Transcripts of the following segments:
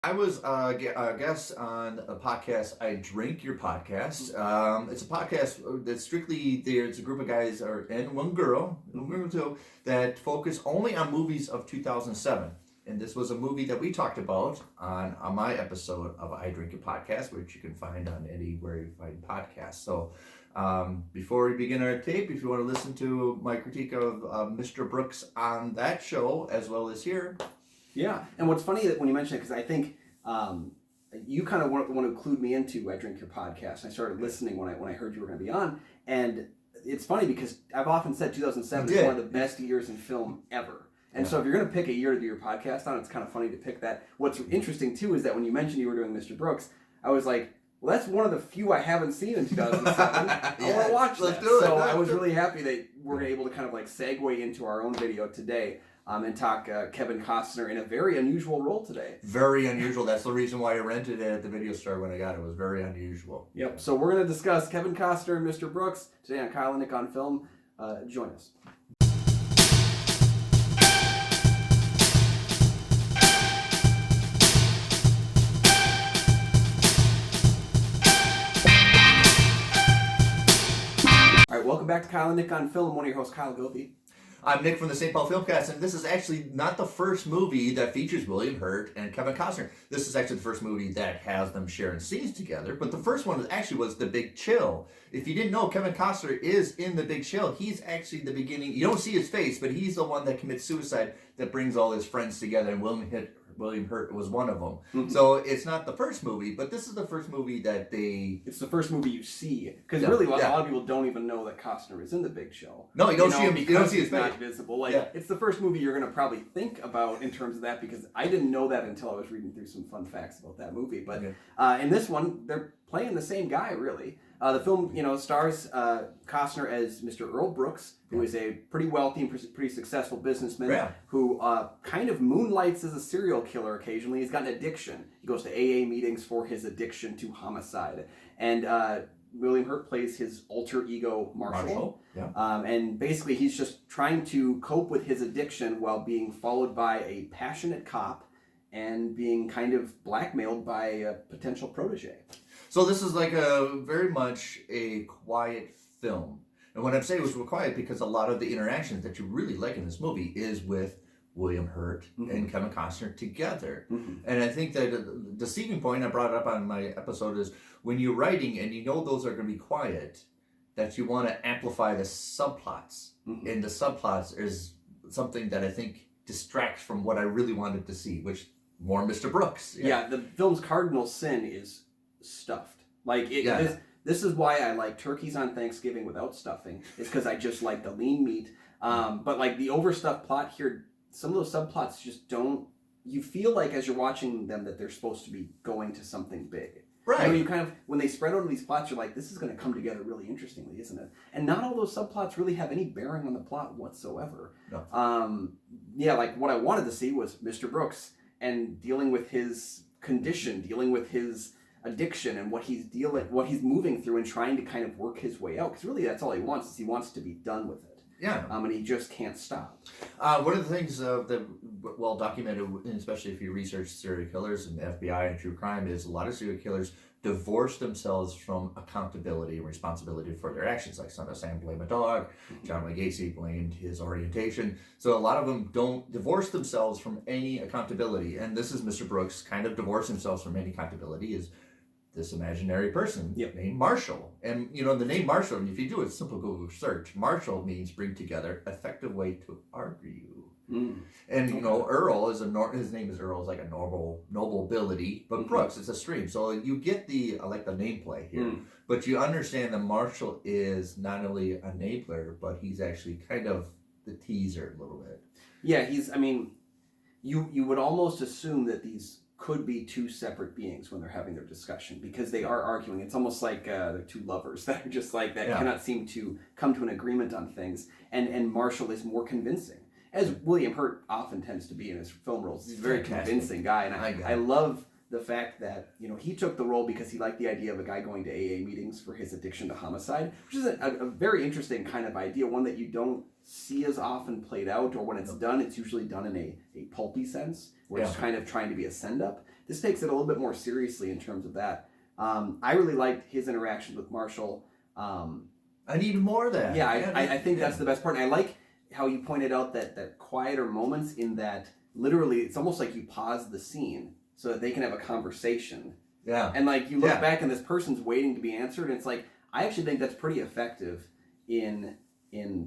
I was a guest on a podcast, I Drink Your Podcast. It's a podcast that's strictly there. It's a group of guys and one girl too, that focus only on movies of 2007. And this was a movie that we talked about on my episode of I Drink Your Podcast, which you can find on anywhere you find podcasts. So before we begin our tape, if you want to listen to my critique of Mr. Brooks on that show, as well as here. Yeah, and what's funny that when you mention it, because I think you kind of want to include me into I Drink Your Podcast. I started listening when I heard you were going to be on, and it's funny because I've often said 2007 is one of the best years in film ever. And so if you're going to pick a year to do your podcast on, it's kind of funny to pick that. What's interesting, too, is that when you mentioned you were doing Mr. Brooks, I was like, well, that's one of the few I haven't seen in 2007. I want to watch that. So I was really happy that we're able to kind of like segue into our own video today. And talk Kevin Costner in a very unusual role today. Very unusual. That's the reason why I rented it at the video store when I got it. It was very unusual. Yep. So we're going to discuss Kevin Costner and Mr. Brooks today on Kyle and Nick on Film. Join us. All right, welcome back to Kyle and Nick on Film. I'm one of your hosts, Kyle Goethe. I'm Nick from the St. Paul Filmcast, and this is actually not the first movie that features William Hurt and Kevin Costner. This is actually the first movie that has them sharing scenes together, but the first one was The Big Chill. If you didn't know, Kevin Costner is in The Big Chill. He's actually the beginning. You don't see his face, but he's the one that commits suicide that brings all his friends together, and William Hurt was one of them. Mm-hmm. So it's not the first movie, but this is the first movie that they... It's the first movie you see. Because really, a lot of people don't even know that Costner is in The Big Chill. No, you don't see him. You don't see his face. It's not visible. It's the first movie you're going to probably think about in terms of that, because I didn't know that until I was reading through some fun facts about that movie. But in this one, they're playing the same guy, really. The film, stars Costner as Mr. Earl Brooks, who is a pretty wealthy and pretty successful businessman who kind of moonlights as a serial killer occasionally. He's got an addiction. He goes to AA meetings for his addiction to homicide. And William Hurt plays his alter ego, Marshall. And basically he's just trying to cope with his addiction while being followed by a passionate cop and being kind of blackmailed by a potential protege. So this is like very much a quiet film. And when I'm saying it was quiet, because a lot of the interactions that you really like in this movie is with William Hurt and Kevin Costner together. And I think that the deceiving point I brought up on my episode is when you're writing and you know those are going to be quiet, that you want to amplify the subplots. And the subplots is something that I think distracts from what I really wanted to see, which more Mr. Brooks. The film's cardinal sin is stuffed. This is why I like turkeys on Thanksgiving without stuffing. It's because I just like the lean meat. But like the overstuffed plot here, some of those subplots just don't. You feel like as you're watching them that they're supposed to be going to something big. Right. You kind of, when they spread out these plots, you're like, this is going to come together really interestingly, isn't it? And not all those subplots really have any bearing on the plot whatsoever. No. Like what I wanted to see was Mr. Brooks and dealing with his condition, dealing with his addiction and what he's moving through and trying to kind of work his way out. Because really that's all he wants, is he wants to be done with it. Yeah. And he just can't stop. One of the things that well documented, especially if you research serial killers and FBI and true crime, is a lot of serial killers divorce themselves from accountability and responsibility for their actions. Like Son of Sam blamed a dog, John Wayne Gacy blamed his orientation. So a lot of them don't divorce themselves from any accountability. And this is Mr. Brooks kind of divorced himself from any accountability, is this imaginary person named Marshall. And the name Marshall, if you do a simple Google search, Marshall means bring together, effective way to argue. And Earl is his name is Earl, is like a noble ability, but Brooks, it's a stream. So you get the nameplay here, but you understand that Marshall is not only a enabler, but he's actually kind of the teaser a little bit. Yeah, you would almost assume that these could be two separate beings when they're having their discussion, because they are arguing. It's almost like they're two lovers that are just like that cannot seem to come to an agreement on things. And Marshall is more convincing, as William Hurt often tends to be in his film roles. He's a very convincing guy, and I love the fact that he took the role because he liked the idea of a guy going to AA meetings for his addiction to homicide, which is a very interesting kind of idea, one that you don't see as often played out, or when it's done, it's usually done in a pulpy sense, where it's kind of trying to be a send-up. This takes it a little bit more seriously in terms of that. I really liked his interactions with Marshall. I need more of that. Yeah, I think that's the best part. And I like how you pointed out that quieter moments in that literally it's almost like you pause the scene so that they can have a conversation. Yeah. And like you look back and this person's waiting to be answered, and it's like I actually think that's pretty effective in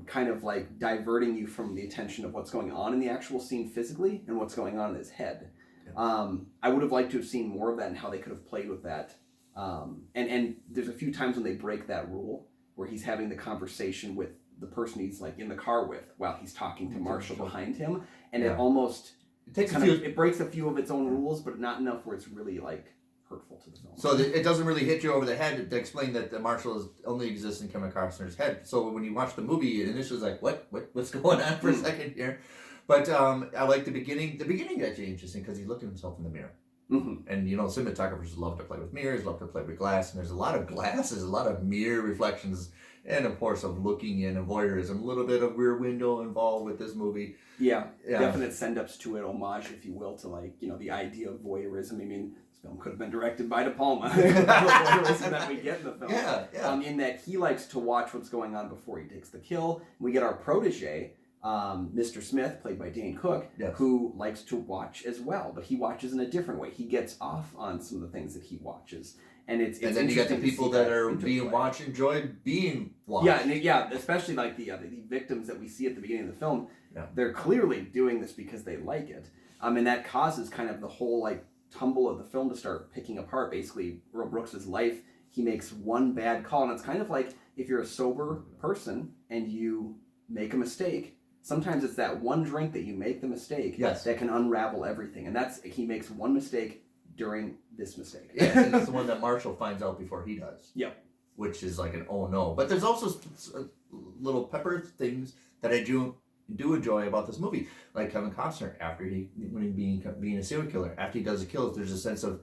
kind of like diverting you from the attention of what's going on in the actual scene physically and what's going on in his head. Yeah. I would have liked to have seen more of that and how they could have played with that. And there's a few times when they break that rule where he's having the conversation with the person he's like in the car with while he's talking to Marshall behind him, and it almost it breaks a few of its own rules, but not enough where it's really like hurtful to the film. So it doesn't really hit you over the head to explain that the Marshall only exists in Kevin Costner's head. So when you watch the movie, it initially is like, what's going on for a second here? But I like the beginning. The beginning is actually interesting because he's looking at himself in the mirror. Mm-hmm. And cinematographers love to play with mirrors, love to play with glass, and there's a lot of glasses, a lot of mirror reflections, and of course of looking in and voyeurism, a little bit of Rear Window involved with this movie. Yeah. Definite send-ups to it, homage, if you will, to like, the idea of voyeurism. I mean, this film could have been directed by De Palma. The voyeurism that we get in the film. Yeah. In that he likes to watch what's going on before he takes the kill. We get our protege, Mr. Smith, played by Dane Cook, who likes to watch as well, but he watches in a different way. He gets off on some of the things that he watches. And then you got the people that are being watched enjoy being watched. Yeah, especially like the victims that we see at the beginning of the film. Yeah. They're clearly doing this because they like it. And that causes kind of the whole like tumble of the film to start picking apart. Basically, Earl Brooks's life, he makes one bad call, and it's kind of like if you're a sober person and you make a mistake. Sometimes it's that one drink that you make the mistake that can unravel everything. And he makes one mistake during this mistake. Yeah, and that's the one that Marshall finds out before he does. Yep. Which is like an oh no. But there's also little pepper things that I do enjoy about this movie. Like Kevin Costner, being a serial killer, after he does a kill, there's a sense of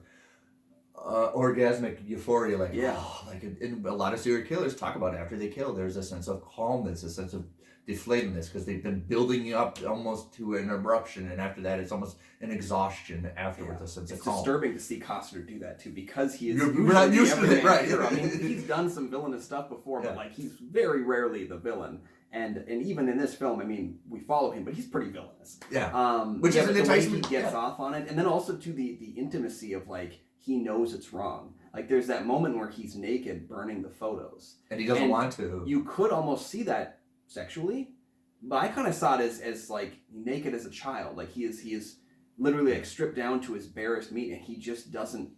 orgasmic euphoria. And a lot of serial killers talk about after they kill, there's a sense of calmness, a sense of deflatedness, because they've been building up almost to an eruption, and after that it's almost an exhaustion afterwards. A sense of calm. It's disturbing to see Costner do that too, because he is we're not used to it, right? I mean, he's done some villainous stuff before, but like he's very rarely the villain. And even in this film, I mean, we follow him, but he's pretty villainous. Yeah. Which is an enticement. He gets off on it, and then also to the intimacy of like he knows it's wrong. Like there's that moment where he's naked burning the photos, and he doesn't want to. You could almost see that sexually, but I kind of saw it as like naked as a child. Like he is literally like stripped down to his barest meat, and he just doesn't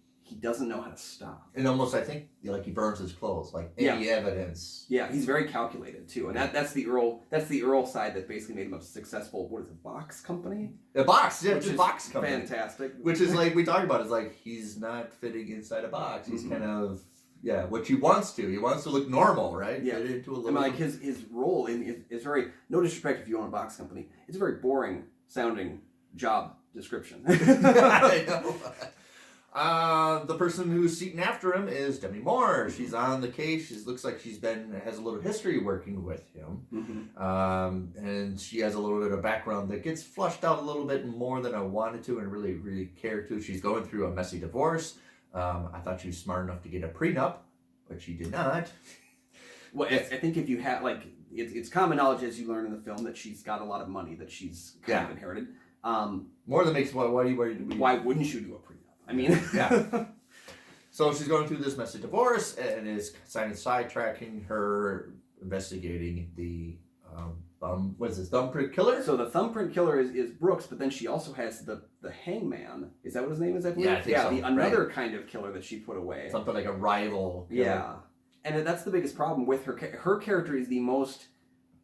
know how to stop. And almost, I think, like he burns his clothes, like any evidence. Yeah, he's very calculated too, and that's the Earl side that basically made him a successful. What is it, box company? A box, yeah, which is box company. Fantastic. Which is like we talk about is like he's not fitting inside a box. He's kind of. Yeah, what he wants to. He wants to look normal, right? Yeah. Fit into a little. I mean, like his role is very, no disrespect if you own a box company, it's a very boring sounding job description. I know. The person who's seating after him is Demi Moore. She's on the case. She looks like has a little history working with him. Mm-hmm. And she has a little bit of background that gets flushed out a little bit more than I wanted to and really, really cared to. She's going through a messy divorce. I thought she was smart enough to get a prenup, but she did not. Well, I think if you have, like, it's common knowledge as you learn in the film that she's got a lot of money that she's kind of inherited. More than makes why wouldn't you do a prenup? I mean, yeah. So she's going through this messy divorce and is kind of sidetracking her investigating the thumbprint killer? So the thumbprint killer is Brooks, but then she also has the hangman. Is that what his name is? I believe? Yeah, I think so. Another kind of killer that she put away. Something like a rival killer. Yeah. And that's the biggest problem with her. Her character is the most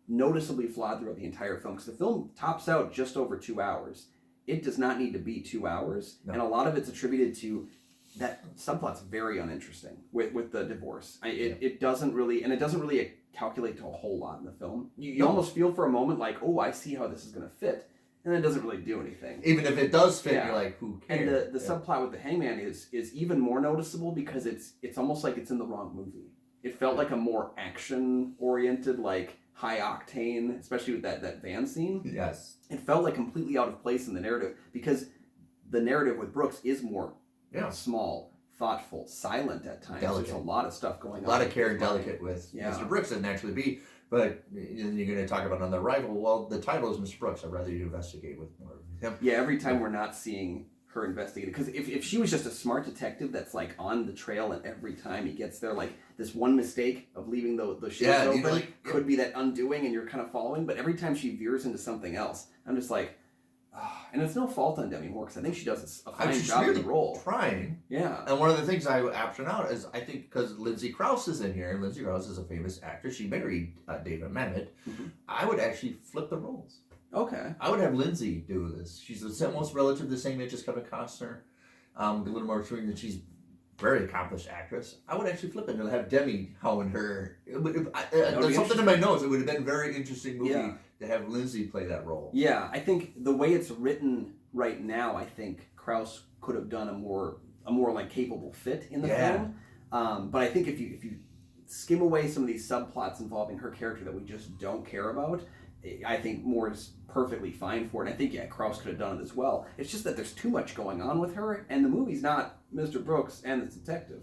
noticeably flawed throughout the entire film, because the film tops out just over 2 hours. It does not need to be 2 hours, and a lot of it's attributed to that subplot's very uninteresting with the divorce. It doesn't really calculate to a whole lot in the film. You almost feel for a moment like, oh, I see how this is going to fit, and it doesn't really do anything. Even if it does fit, you're like, who cares? And the subplot with the hangman is even more noticeable because it's almost like it's in the wrong movie. It felt like a more action-oriented, like high octane, especially with that van scene. Yes. It felt like completely out of place in the narrative, because the narrative with Brooks is more small, thoughtful, silent at times. Delicate. There's a lot of stuff going on. A lot of care and delicate with Yeah. Mr. Brooks would naturally be. But you're going to talk about on the rival. Well, the title is Mr. Brooks. I'd rather you investigate with more of him. Yeah, every time we're not seeing her investigating. Because if she was just a smart detective that's like on the trail, and every time he gets there, like this one mistake of leaving the shields open could be that undoing, and you're kind of following. But every time she veers into something else, I'm just like, and it's no fault on Demi Moore, because I think she does a fine job really in the role. Trying. Yeah. And one of the things I option out is, I think, because Lindsay Krause is in here, and Lindsay Krause is a famous actress. She married David Mamet. Mm-hmm. I would actually flip the roles. Okay. I would have Lindsay do this. She's almost relative to the same age as Kevin Costner. A little more extreme, that she's a very accomplished actress. I would actually flip it and have Demi hound her. There's something in my notes. It would have been a very interesting movie to have Lindsay play that role. Yeah, I think the way it's written right now, I think Krause could have done a more like capable fit in the film. But I think if you skim away some of these subplots involving her character that we just don't care about, I think Moore is perfectly fine for it. And I think, Krause could have done it as well. It's just that there's too much going on with her, and the movie's not Mr. Brooks and the detective.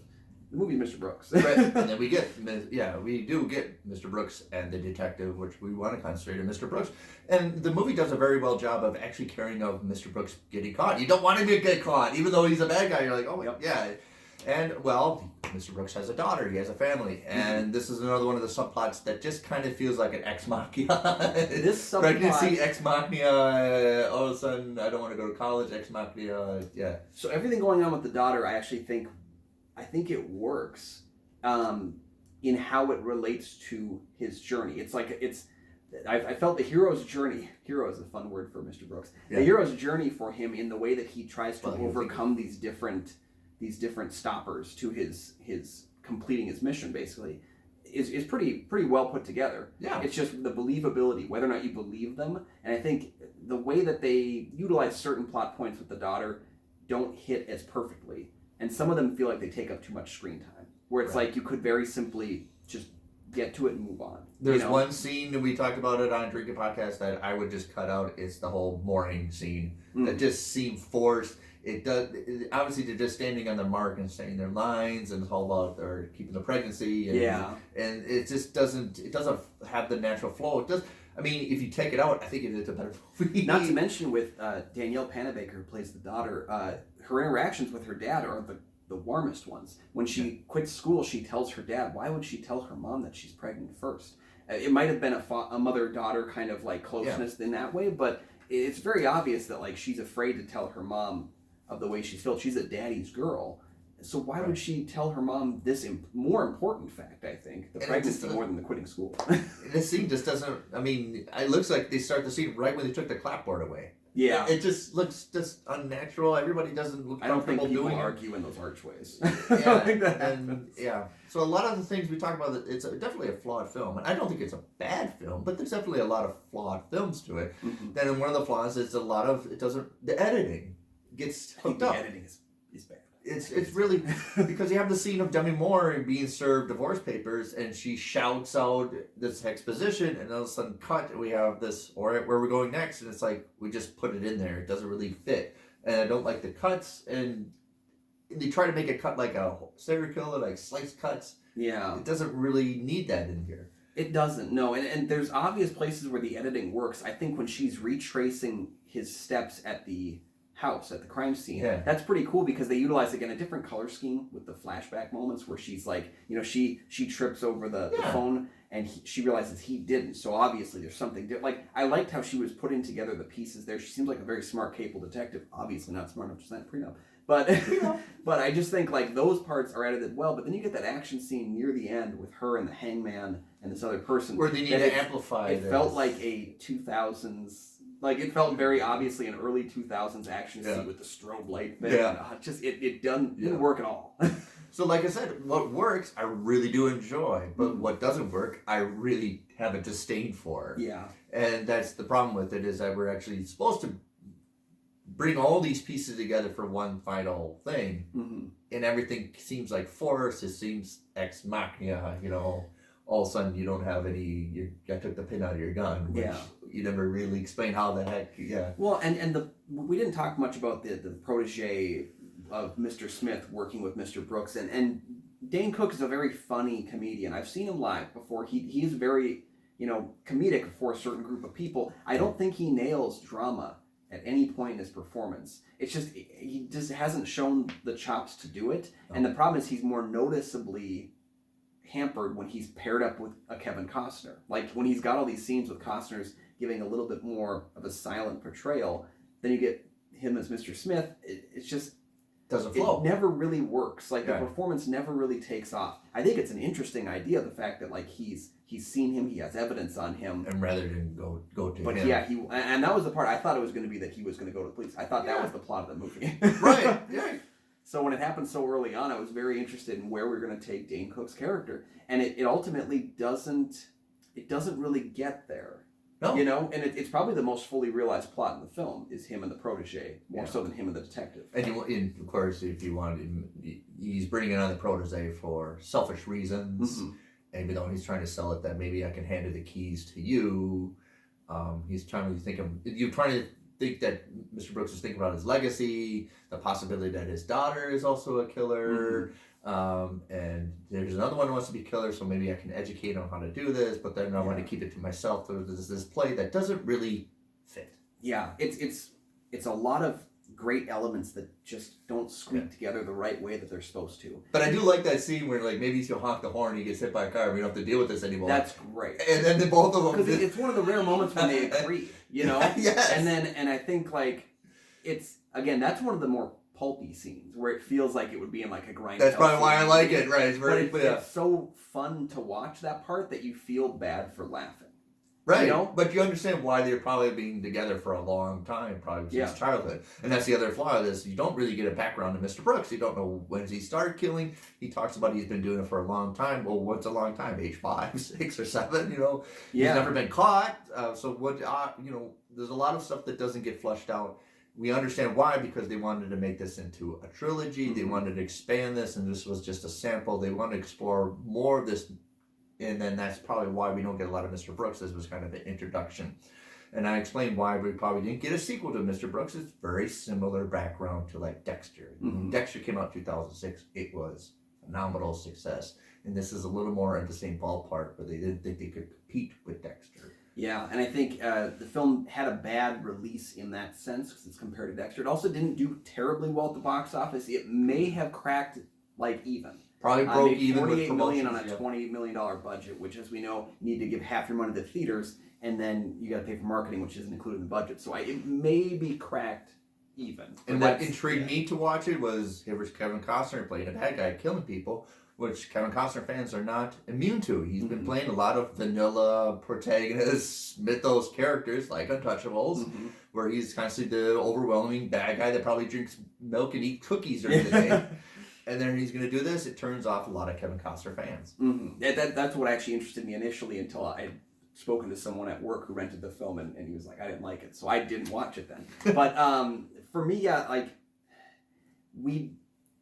The movie's Mr. Brooks. Right. And then we get Mr. Brooks and the detective, which we want to concentrate on Mr. Brooks. And the movie does a very well job of actually caring of Mr. Brooks getting caught. You don't want him to get caught, even though he's a bad guy. You're like, oh, yeah. And, well, Mr. Brooks has a daughter. He has a family. And this is another one of the subplots that just kind of feels like an ex machina. This subplot... Pregnancy, ex machina, all of a sudden, I don't want to go to college, ex machina, yeah. So everything going on with the daughter, I think it works in how it relates to his journey. It's like, I felt the hero's journey. Hero is a fun word for Mr. Brooks. Yeah. The hero's journey for him in the way that he tries to overcome these different stoppers to his completing his mission, basically, is pretty well put together. Yeah. It's just the believability, whether or not you believe them. And I think the way that they utilize certain plot points with the daughter don't hit as perfectly. And some of them feel like they take up too much screen time, where it's like you could very simply just get to it and move on. There's one scene that we talked about it on Drinking Podcast that I would just cut out. It's the whole mooring scene that just seemed forced. Obviously they're just standing on their mark and saying their lines, and it's all about they're keeping the pregnancy. And it just doesn't have the natural flow. It does. I mean, if you take it out, I think it's a better movie. Not to mention with Danielle Panabaker, who plays the daughter, her interactions with her dad are the warmest ones. When she quits school, she tells her dad. Why would she tell her mom that she's pregnant first? It might have been a mother-daughter kind of like closeness in that way, but it's very obvious that like she's afraid to tell her mom of the way she's felt. She's a daddy's girl. So why would she tell her mom this more important fact, I think, the pregnancy more than the quitting school? This scene just doesn't, I mean, it looks like they start the scene right when they took the clapboard away. Yeah. It just looks just unnatural. Everybody doesn't look comfortable doing it. I don't think people argue in those archways. So a lot of the things we talk about, it's definitely a flawed film. And I don't think it's a bad film, but there's definitely a lot of flawed films to it. Mm-hmm. Then one of the flaws is the editing gets hooked up. The editing is bad. It's really because you have the scene of Demi Moore being served divorce papers, and she shouts out this exposition, and all of a sudden cut, and we have this, or where we're going next, and it's like we just put it in there. It doesn't really fit, and I don't like the cuts, and they try to make it cut like a serial killer, like slice cuts. Yeah, it doesn't really need that in here. It doesn't, no, and there's obvious places where the editing works. I think when she's retracing his steps at the house at the crime scene, that's pretty cool because they utilize again a different color scheme with the flashback moments where she's like, she trips over the phone and she realizes he didn't, so obviously there's something like I liked how she was putting together the pieces there. She seems like a very smart, capable detective, obviously not smart enough to sign a prenup, but I just think like those parts are edited well. But then you get that action scene near the end with her and the hangman and this other person where they need to amplify it. Felt like a 2000s. Like, it felt very obviously an early 2000s action scene with the strobe light thing. Yeah. It didn't work at all. So, like I said, what works, I really do enjoy. But what doesn't work, I really have a disdain for. Yeah. And that's the problem with it, is that we're actually supposed to bring all these pieces together for one final thing. Mm-hmm. And everything seems like force. It seems ex machina, all of a sudden you don't have any, I took the pin out of your gun, which you never really explain how the heck, Well, and we didn't talk much about the protege of Mr. Smith working with Mr. Brooks, and Dane Cook is a very funny comedian. I've seen him live before. He is very, comedic for a certain group of people. I don't think he nails drama at any point in his performance. It's just he just hasn't shown the chops to do it. And the problem is he's more noticeably hampered when he's paired up with a Kevin Costner. Like when he's got all these scenes with Costner's giving a little bit more of a silent portrayal, then you get him as Mr. Smith. It's just doesn't flow. It never really works. Like the performance never really takes off. I think it's an interesting idea, the fact that like he's seen him, he has evidence on him, and rather than go to him. But yeah, and that was the part I thought it was going to be, that he was going to go to the police. I thought that was the plot of the movie. Right. Yeah. So when it happened so early on, I was very interested in where we were going to take Dane Cook's character, and it ultimately doesn't really get there. No. And it's probably the most fully realized plot in the film is him and the protege, more so than him and the detective. And of course, if you want him, he's bringing on the protege for selfish reasons. Mm-hmm. And even though he's trying to sell it that maybe I can hand the keys to you, he's trying to think that Mr. Brooks is thinking about his legacy, the possibility that his daughter is also a killer. Mm-hmm. And there's another one who wants to be a killer, so maybe I can educate on how to do this, but then I want to keep it to myself. So there's this play that doesn't really fit. Yeah, it's a lot of great elements that just don't squeak together the right way that they're supposed to. But I do like that scene where like maybe he'll honk the horn, he gets hit by a car, we don't have to deal with this anymore. That's great. And then both of them, because it's one of the rare moments when they agree, Yes. And I think like it's, again, that's one of the more pulpy scenes where it feels like it would be in like a grind. That's probably why I like it, right? It's so fun to watch that part that you feel bad for laughing. Right, but you understand why they're probably being together for a long time, probably since childhood. And that's the other flaw of this. You don't really get a background to Mr. Brooks. You don't know when he started killing. He talks about he's been doing it for a long time. Well, what's a long time? Age 5, 6, or 7, He's never been caught. So what, there's a lot of stuff that doesn't get flushed out. We understand why, because they wanted to make this into a trilogy. Mm-hmm. They wanted to expand this, and this was just a sample. They wanted to explore more of this. And then that's probably why we don't get a lot of Mr. Brooks. This was kind of the introduction. And I explained why we probably didn't get a sequel to Mr. Brooks. It's very similar background to like Dexter. Mm-hmm. When Dexter came out in 2006, it was a phenomenal success. And this is a little more in the same ballpark, but they didn't think they could compete with Dexter. Yeah, and I think the film had a bad release in that sense because it's compared to Dexter. It also didn't do terribly well at the box office. It may have cracked like even. Probably broke even with $48 million on a $20 million budget, which, as we know, you need to give half your money to the theaters, and then you got to pay for marketing, which isn't included in the budget. So it may be cracked even. And what intrigued me to watch it was Kevin Costner playing a bad guy killing people, which Kevin Costner fans are not immune to. He's been playing a lot of vanilla protagonists, mythos characters like Untouchables, where he's constantly the overwhelming bad guy that probably drinks milk and eats cookies during the day. And then he's going to do this. It turns off a lot of Kevin Costner fans. Mm-hmm. That's what actually interested me initially until I had spoken to someone at work who rented the film, and he was like, I didn't like it. So I didn't watch it then. But for me,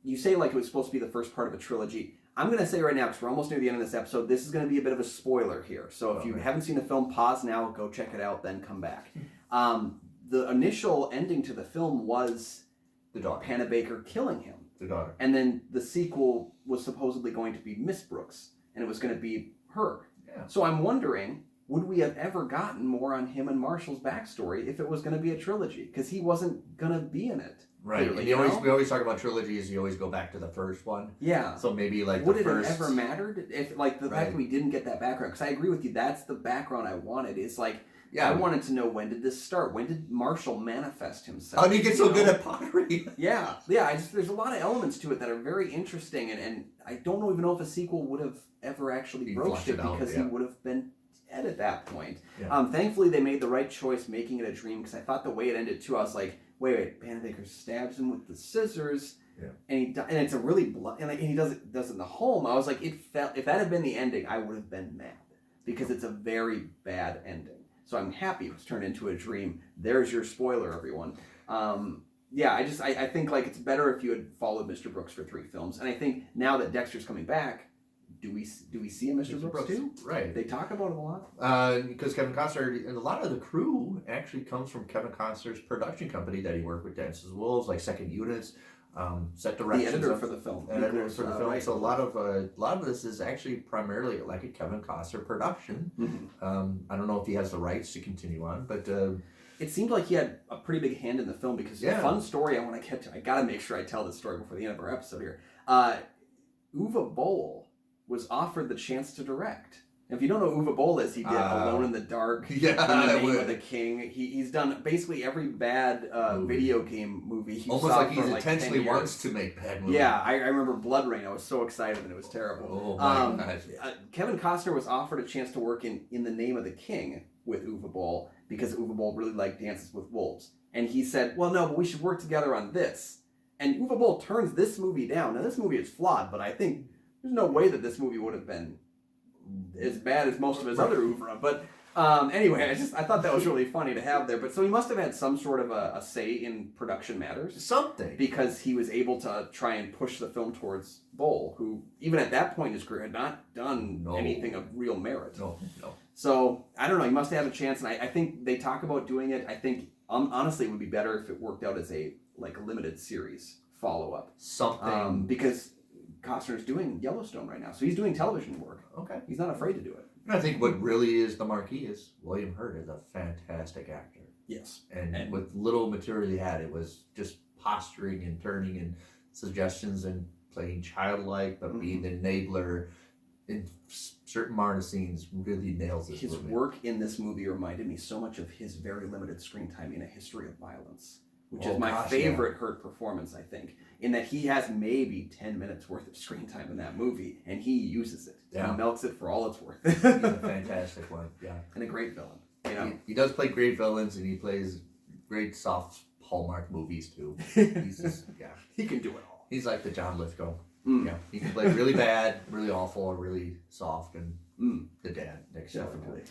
you say like it was supposed to be the first part of a trilogy. I'm going to say right now, because we're almost near the end of this episode, this is going to be a bit of a spoiler here. So if you haven't seen the film, pause now, go check it out, then come back. The initial ending to the film was the daughter, Hannah Baker killing him. The daughter. And then the sequel was supposedly going to be Miss Brooks, and it was going to be her. Yeah. So I'm wondering, would we have ever gotten more on him and Marshall's backstory if it was going to be a trilogy? Because he wasn't going to be in it. Right. Clearly, and we always talk about trilogies. You always go back to the first one. Yeah. So maybe like would the first... it have ever mattered if like the fact that we didn't get that background? Because I agree with you. That's the background I wanted. Is like. Yeah, I wanted to know, when did this start? When did Marshall manifest himself? How did he get so good at pottery? Yeah. There's a lot of elements to it that are very interesting, and I don't even know if a sequel would have ever actually broached it because he would have been dead at that point. Yeah. Thankfully, they made the right choice making it a dream, because I thought the way it ended too, I was like, wait, Hannah Baker stabs him with the scissors, and it's a really blood, and he does it in the home. I was like, if that had been the ending, I would have been mad, because it's a very bad ending. So I'm happy it was turned into a dream. There's your spoiler, everyone. I think like it's better if you had followed Mr. Brooks for 3 films. And I think now that Dexter's coming back, do we see a Mr. Brooks too? Right. They talk about it a lot. Because Kevin Costner, and a lot of the crew actually comes from Kevin Costner's production company that he worked with, Dances with Wolves, like Second Units. set directions. The editor for the film. Editor for the film. Right. So a lot of this is actually primarily like a Kevin Costner production. I don't know if he has the rights to continue on, but it seemed like he had a pretty big hand in the film because the fun story I want to get to. I got to make sure I tell this story before the end of our episode here. Uwe Boll was offered the chance to direct. If you don't know who Uwe Boll is, he did Alone in the Dark, In the Name of the King. He's done basically every bad video game movie. He almost saw like he's for intentionally 10 years. wants to make bad movies. Yeah, I remember Blood Rain. I was so excited and it was terrible. Oh my gosh. Kevin Costner was offered a chance to work in the Name of the King with Uwe Boll because Uwe Boll really liked Dances with Wolves. And he said, well, no, but we should work together on this. And Uwe Boll turns this movie down. Now, this movie is flawed, but I think there's no way that this movie would have been as bad as most of his other oeuvre. But anyway, I thought that was really funny to have there. But so he must have had some sort of a say in production matters. Something. Because he was able to try and push the film towards Boll, who even at that point in his career had not done anything of real merit. No. So, I don't know, he must have had a chance, and I think they talk about doing it. I think, honestly, it would be better if it worked out as a limited series follow-up. Something. Because Costner's doing Yellowstone right now, so he's doing television work. Okay. He's not afraid to do it. And I think what really is the marquee is William Hurt is a fantastic actor. Yes. And with little material he had, it was just posturing and turning and suggestions and playing childlike, but being an enabler in certain Marta scenes really nails this His movie. work in this movie reminded me so much of his very limited screen time in A History of Violence, which is my favorite Hurt performance, I think, in that he has maybe 10 minutes worth of screen time in that movie, and he uses it. Yeah. He milks it for all it's worth. He's a fantastic one, yeah. And a great villain. You know? He does play great villains, and he plays great soft Hallmark movies, too. He's just, He can do it all. He's like the John Lithgow. Yeah, he can play really bad, really awful, or really soft, and the dad, Nick. Definitely.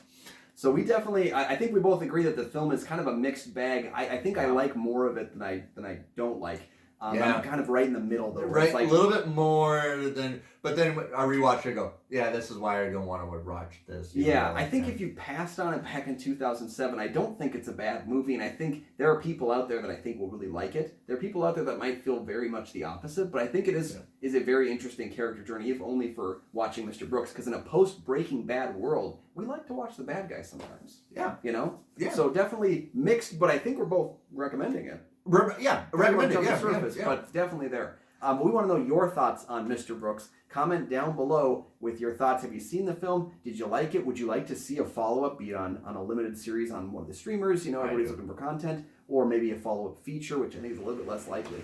So we definitely, I think we both agree that the film is kind of a mixed bag. I think I like more of it than I don't like. I'm kind of right in the middle though. Right, a little bit more than, but then I rewatch it and go, this is why I don't want to watch this. I think if you passed on it back in 2007, I don't think it's a bad movie, and I think there are people out there that I think will really like it. There are people out there that might feel very much the opposite, but I think it is a very interesting character journey, if only for watching Mr. Brooks, because in a post-Breaking Bad world, we like to watch the bad guys sometimes. Yeah. You know? Yeah. So definitely mixed, but I think we're both recommending it. Recommend it. But definitely there. We want to know your thoughts on Mr. Brooks. Comment down below with your thoughts. Have you seen the film? Did you like it? Would you like to see a follow-up, be it on a limited series on one of the streamers? You know, everybody's looking for content. Or maybe a follow-up feature, which I think is a little bit less likely.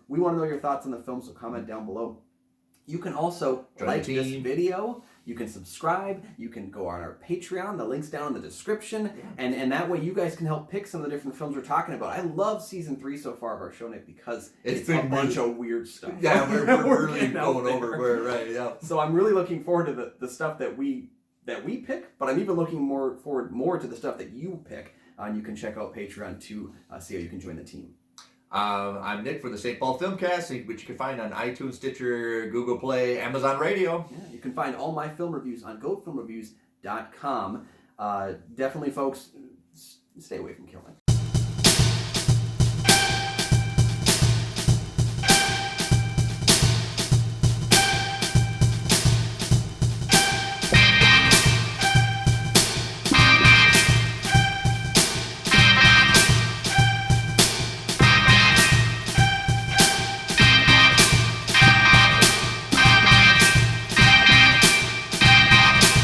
We want to know your thoughts on the film, so comment down below. You can also like this video. You can subscribe. You can go on our Patreon. The link's down in the description. And that way you guys can help pick some of the different films we're talking about. I love season 3 so far of our show, Nick, because it's a bunch of weird stuff. Yeah, we're really going over. We're right, yeah. So I'm really looking forward to the stuff that we pick, but I'm even looking forward more to the stuff that you pick. And you can check out Patreon to see how you can join the team. I'm Nick for the St. Paul Filmcast, which you can find on iTunes, Stitcher, Google Play, Amazon Radio. Yeah, you can find all my film reviews on goatfilmreviews.com. Definitely, folks, stay away from killing.